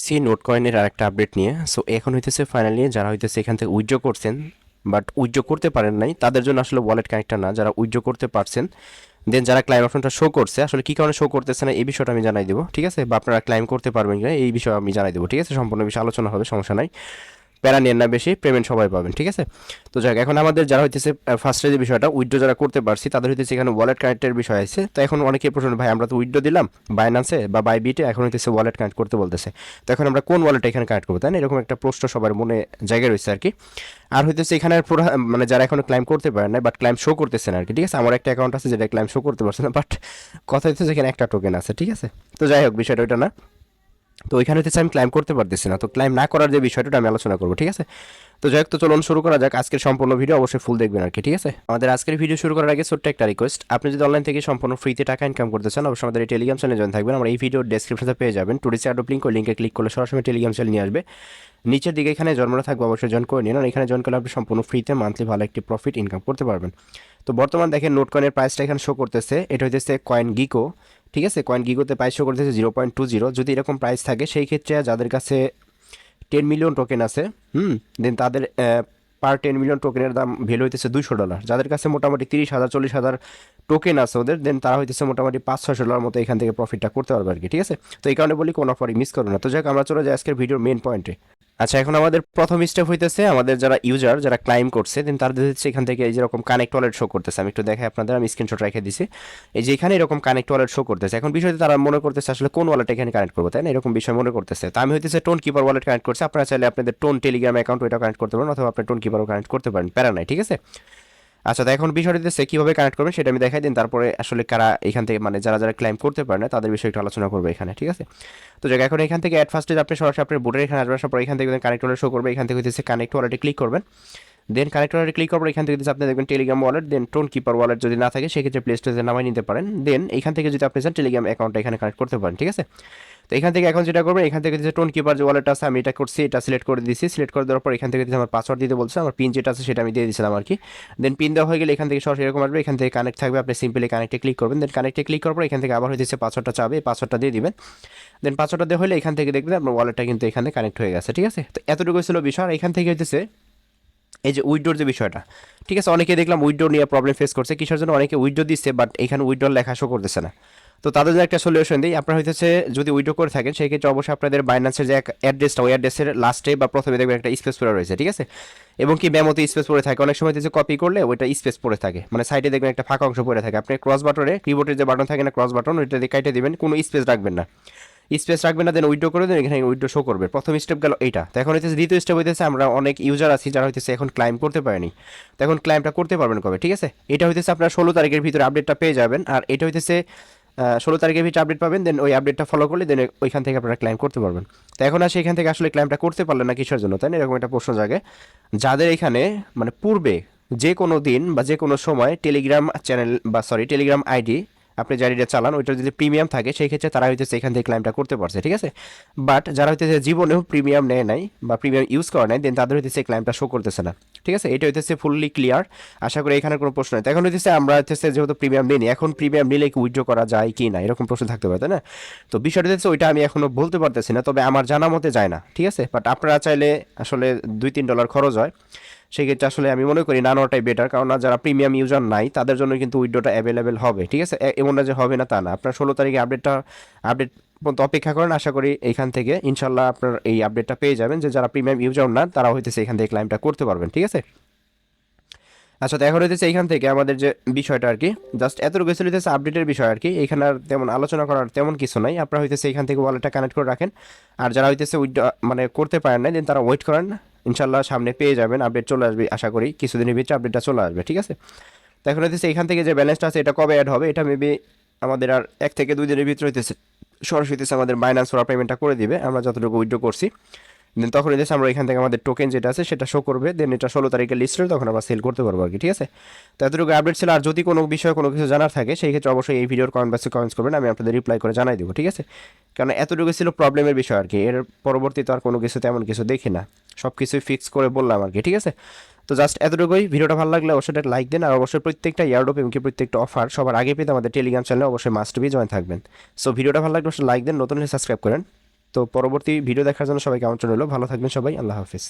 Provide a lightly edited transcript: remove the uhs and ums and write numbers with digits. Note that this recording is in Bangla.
আসছি নোট কয়েনের আরেকটা আপডেট নিয়ে। সো এখন হইতেছে ফাইনালি যারা হইতেছে এখান থেকে উইথড্র করছেন বাট উইথড্র করতে পারেন নাই তাদের জন্য আসলে ওয়ালেট কানেক্টটা না, যারা উইথড্র করতে পারছেন দেন যারা ক্লাইম অপশনটা শো করছে আসলে কী কারণে শো করতেছে না এই বিষয়টা আমি জানাই দেবো, ঠিক আছে? বা আপনারা ক্লাইম করতে পারবেন কিনা এই বিষয়ে আমি জানাই দেবো, ঠিক আছে? সম্পূর্ণ বিষয়ে আলোচনা হবে, সমস্যা নাই। প্যারা নিয়েন না বেশি, পেমেন্ট সবাই পাবেন, ঠিক আছে? তো যাক, এখন আমাদের যারা হইতেছে ফার্স্টে যে বিষয়টা উইথড্র যারা করতে পারছি তাদের হইতেছে এখানে ওয়ালেট কানেক্টের বিষয় আছে। তো এখন অনেকে প্রশ্ন, ভাই আমরা তো উইথড্র দিলাম বাইনান্সে বা বাইবিটে, এখন হইতেছে ওয়ালেট কানেক্ট করতে বলতেছে, তো এখন আমরা কোন ওয়ালেট এখানে কানেক্ট করবো, তাই না? এরকম একটা প্রশ্ন সবার মনে জায়গা রয়েছে আর কি। আর হইতেছে এখানে পুরো মানে যারা এখনো ক্লাইম করতে পারেন না বাট ক্লাইম শো করতেছে না আর কি, ঠিক আছে? আমার একটা অ্যাকাউন্ট আছে যেটা ক্লাইম শো করতে পারছে না, বাট কথা হচ্ছে এখানে একটা টোকেন আছে, ঠিক আছে? তো যাই হোক, বিষয়টা ওইটা না। তো ওইখানে হচ্ছে আমি ক্লাইম করতে পারতেছি না, তো ক্লাইম না করার যে বিষয়টা আমি আলোচনা করবো, ঠিক আছে? তো যাই হোক, তো চলুন শুরু করা যাক। আজকের সম্পূর্ণ ভিডিও অবশ্যই ফুল দেখবেন আর কি, ঠিক আছে? আমাদের আজকের ভিডিও শুরু করার আগে ছোট্ট একটা রিকোয়েস্ট, আপনি যদি অনলাইন থেকে সম্পূর্ণ ফ্রিতে টাকা ইনকাম করতে চান অবশ্যই আমাদের এই টেলিগ্রাম চ্যানেলে জয়েন থাকবেন। আমরা এই ভিডিওর ডেসক্রিপশনে পেয়ে যাবেন টুডেস অ্যাডপ লিঙ্ক, ওই লিঙ্কে ক্লিক করলে সরাসরি টেলিগ্রাম চ্যানেল নিয়ে আসবে। নিচের দিকে এখানে জন্মটা থাকবে, অবশ্যই জয়েন করে নিন, আর এখানে জয়েন করলে আপনি সম্পূর্ণ ফ্রিতে মান্থলি ভালো একটি প্রফিট ইনকাম করতে পারবেন। তো বর্তমান দেখেন নোট কয়েনের প্রাইসটা এখানে শো করতেছে, এটা হইতেছে কয়েন গিকো, ঠিক আছে? কয়েন গিগোতে প্রাইস শো করতেছে 0.20। যদি এরকম প্রাইস থাকে সেই ক্ষেত্রে যাদের কাছে 10 মিলিয়ন টোকেন আছে, দেন তাদের পার 10 মিলিয়ন টোকেনের দাম ভ্যালু হইতেছে $200। যাদের কাছে মোটামুটি 30,000 40,000 টোকেন আছে ওদের, দেন তারা হইতেছে মোটামুটি $500-600 মতো এখান থেকে প্রফিটটা করতে পারবে আর কি, ঠিক আছে? তো এই কারণে বলি কোনো অফারই মিস করো না। তো যাক, আমরা চলে যাই আজকের ভিডিওর মেন পয়েন্টে। আচ্ছা, এখন আমাদের প্রথম স্টেপ হইতেছে আমাদের যারা ইউজার যারা ক্লাইম করছে দেন তাদের হচ্ছে এখান থেকে এই যেরকম কানেক্ট ওয়ালেট শো করতেছে, আমি একটু দেখাই আপনাদের, আমি স্ক্রিনশট রেখে দিছি। এই যে এখানে এরকম কানেক্ট ওয়ালেট শো করতেছে, এখন বিষয়টা তারা মনে করতেছে আসলে কোন ওয়ালেট এখানে কানেক্ট করবো, তাই না? এরকম বিষয় মনে করতেছে। তো আমি হইতেছে টোন কিপার ওয়ালেট কানেক্ট করছি, আপনারা চাইলে আপনাদের টোন টেলিগ্রাম অ্যাকাউন্ট ওইটা কানেক্ট করতে পারেন, অথবা আপনি টোন কিপারও কানেক্ট করতে পারেন, প্যারা নাই, ঠিক আছে? আচ্ছা, তো এখন বিষয়টা হচ্ছে কীভাবে কানেক্ট করবেন সেটা আমি দেখাই দিন, তারপরে আসলে কারা এখান থেকে মানে যারা যারা ক্লাইম করতে পারে না তাদের বিষয়ে একটু আলোচনা করবো এখানে, ঠিক আছে? তো যাক, এখন এখান থেকে অ্যাট ফার্স্টে আপনি সরাসরি আপনার বোর্ডের এখানে আসবেন, আসার পর এখান থেকে কানেক্ট ওয়ালেট শো করবে, এখান থেকে হচ্ছে কানেক্ট ওয়ালেটে ক্লিক করবেন। দেন কানেক্ট ওয়ালেটে ক্লিক করার পর এখান থেকে যদি আপনি দেখবেন টেলিগ্রাম ওয়ালেট, দেন টোন কিপার ওয়ালেট যদি না থাকে সেক্ষেত্রে প্লে স্টোরে নামাই নিতে পারেন। দেন এখান থেকে যদি আপনি চান টেলিগ্রাম অ্যাকাউন্টটা এখানে কানেক্ট করতে পারেন, ঠিক আছে? তো এখান থেকে এখন যেটা করবেন, এখান থেকে যে টোন কিপার যে ওয়ালেট আছে আমি এটা করছি, এটা সিলেক্ট করে দিয়েছি। সিলেক্ট করে দেওয়ার পর এখান থেকে আমার পাসওয়ার্ড দিতে বলছে, আমার পিন যেটা আছে সেটা আমি দিয়ে দিয়েছিলাম আর কি। দেন পিন দেওয়া হয়ে গেলে এখান থেকে সরাসরি এরকম আসবে, এখান থেকে কানেক্ট থাকবে, আপনি সিম্পলি কানেক্টে ক্লিক করবেন। দেন কানেক্টে ক্লিক করার পর এখান থেকে আবার হইতেছে পাসওয়ার্ডটা চাবে, পাসওয়ার্ডটা দিয়ে দিবেন। দেন পাসওয়ার্ডটা দেওয়া হলে এখান থেকে দেখবেন আপনার ওয়ালেটটা কিন্তু এখানে কানেক্ট হয়ে গেছে, ঠিক আছে? তো এতটুকু ছিল বিষয়। আর এখান থেকে হইতেছে এই যে উইথড্রোর যে বিষয়টা, ঠিক আছে? অনেকে দেখলাম উইথড্রো নিয়ে প্রবলেম ফেস করছে, কিসের জন্য? অনেকে উইথড্রো দিচ্ছে বাট এখানে উইথড্রোর লেখা শো করতেছে না। তো তাদের জন্য একটা সলিউশন দিই, আপনারা হইতেছে যদি উইথড্রো করে থাকেন সেই ক্ষেত্রে অবশ্যই আপনাদের বাইন্যান্সের যে অ্যাড্রেসটা, ওই অ্যাড্রেসের লাস্টে বা প্রথমে দেখবেন একটা স্পেস পড়ে রয়েছে, ঠিক আছে? এবং কি মেমোতে স্পেস পড়ে থাকে, অনেক সময় হচ্ছে কপি করলে ওইটা স্পেস পড়ে থাকে, মানে সাইডে দেখবেন একটা ফাঁকা অংশ পড়ে থাকে। আপনি ক্রস বাটনে কিবোর্ডের যে বাটন থাকে না, ক্রস বাটন, ওইটা দিয়ে কাটে দিবেন, কোনো স্পেস রাখবেন না, স্পেস রাখবেন না। দেন উইথড্রো করে দেন, এখানে উইথড্রো শো করবে। প্রথম স্টেপ গেল এইটা। তো এখন হইতেছে দ্বিতীয় স্টেপ হইতেছে আমরা অনেক ইউজার আছি যারা হইতেছে এখন ক্লাইম করতে পারেনি, তো এখন ক্লাইমটা করতে পারবেন কবে, ঠিক আছে? এটা হইতেছে আপনার 16 তারিখের ভিতরে আপডেটটা পেয়ে যাবেন, আর এটা হইতেছে 16 তারিখের ভিতরে আপডেট পাবেন। দেন ওই আপডেটটা ফলো করলে দেন ওইখান থেকে আপনারা ক্লাইম করতে পারবেন। তো এখন আসে এখান থেকে আসলে ক্লাইমটা করতে পারলেন না কিসের জন্য, তাই না? এরকম একটা প্রশ্ন জাগে। যাদের এখানে মানে পূর্বে যে কোনো দিন বা যে কোনো সময় টেলিগ্রাম চ্যানেল বা টেলিগ্রাম আইডি আপনি যারা চালান ওইটা যদি প্রিমিয়াম থাকে সেই ক্ষেত্রে তারা হইতেছে এখান থেকে ক্লাইমটা করতে পারছে, ঠিক আছে? বাট যারা হইতেছে জীবনেও প্রিমিয়াম নেয় নাই বা প্রিমিয়াম ইউজ করে নাই, দেন তাদের হইতেছে ক্লাইমটা শো করতেছে না, ঠিক আছে? এটা হইতেছে ফুললি ক্লিয়ার। আশা করি এখানে কোনো প্রশ্ন নেই। এখন হইতেছে আমরা হইতেছে যেহেতু প্রিমিয়াম নিই, এখন প্রিমিয়াম নিলে কি উইথড্র করা যায় কি না, এরকম প্রশ্ন থাকতে পারে, তাই না? তো বিষয়টা হচ্ছে ওইটা আমি এখনো বলতে পারতেছি না, তবে আমার জানা মতে যায় না, ঠিক আছে? বাট আপনারা চাইলে আসলে $2-3 খরচ হয়, সেক্ষেত্রে আসলে আমি মনে করি না নেওয়াটাই বেটার, কারণ যারা প্রিমিয়াম ইউজার নাই তাদের জন্য কিন্তু উইডোটা অ্যাভেলেবেল হবে, ঠিক আছে? এমন না যে হবে না, তা না। আপনার 16 তারিখে আপডেট পর্যন্ত অপেক্ষা করেন, আশা করি এইখান থেকে ইনশাল্লাহ আপনার এই আপডেটটা পেয়ে যাবেন যে যারা প্রিমিয়াম ইউজার না তারা হইতেছে এখান থেকে ক্লাইমটা করতে পারবেন, ঠিক আছে? আচ্ছা, তো এখন হইতেছে এইখান থেকে আমাদের যে বিষয়টা আর কি, জাস্ট এতটুকু ছিল হইতেছে আপডেটের বিষয় আর কি। এখানে আর তেমন আলোচনা করার তেমন কিছু নাই। আপনারা হইতেছে এখান থেকে ওয়ালেটটা কানেক্ট করে রাখেন, আর যারা হইতেছে মানে করতে পারেন না দেন তারা ওয়েট করেন, ইনশাল্লাহ সামনে পেয়ে যাবেন, আপডেট চলে আসবে, আশা করি কিছুদিনের ভিতরে আপডেটটা চলে আসবে, ঠিক আছে? তো এখন হইতেছে এখান থেকে যে ব্যালেন্সটা আছে এটা কবে অ্যাড হবে, এটা মেবি আমাদের আর 1 থেকে 2 দিনের ভিতরে হইতেছে সরাসরি হইতেছে আমাদের বাইন্যান্স ওরা পেমেন্টটা করে দিবে আমরা যতটুকু উইথড্র করছি। দেন তখন হইতেছে আমরা এখান থেকে আমাদের টোকেন যেটা আছে সেটা শো করবে, দেন এটা 16 তারিখে লিস্ট হলে তখন আমরা সেল করতে পারবো আর কি, ঠিক আছে? তো এতটুকু আপডেট ছিল। আর যদি কোনো বিষয়ে কোনো কিছু জানার থাকে সেই ক্ষেত্রে অবশ্যই এই ভিডিওর কমেন্ট বক্সে কমেন্টস করবেন, আমি আপনাদের রিপ্লাই করে জানাই দেবো, ঠিক আছে? কারণ এতটুকু ছিল প্রবলেমের বিষয় আর কি, এর পরবর্তীতে আর কোনো কিছু তেমন কিছু দেখি না, সব কিছুই ফিক্স করে বললাম আর কি, ঠিক আছে? তো জাস্ট এতটুকুই। ভিডিওটা ভালো লাগলে অবশ্যই একটা লাইক দেন, আর অবশ্যই প্রত্যেকটা ইয়ারডোপ এমনকি প্রত্যেকটা অফার সবার আগে পেতে আমাদের টেলিগ্রাম চ্যানেলে অবশ্যই মাস্ট বি জয়েন থাকবেন। সো ভিডিওটা ভালো লাগলে অবশ্যই লাইক দেন, নতুন হলে সাবস্ক্রাইব করেন। তো পরবর্তী ভিডিও দেখার জন্য সবাইকে আমন্ত্রণ রইলো। ভালো থাকবেন সবাই, আল্লাহ হাফিজ।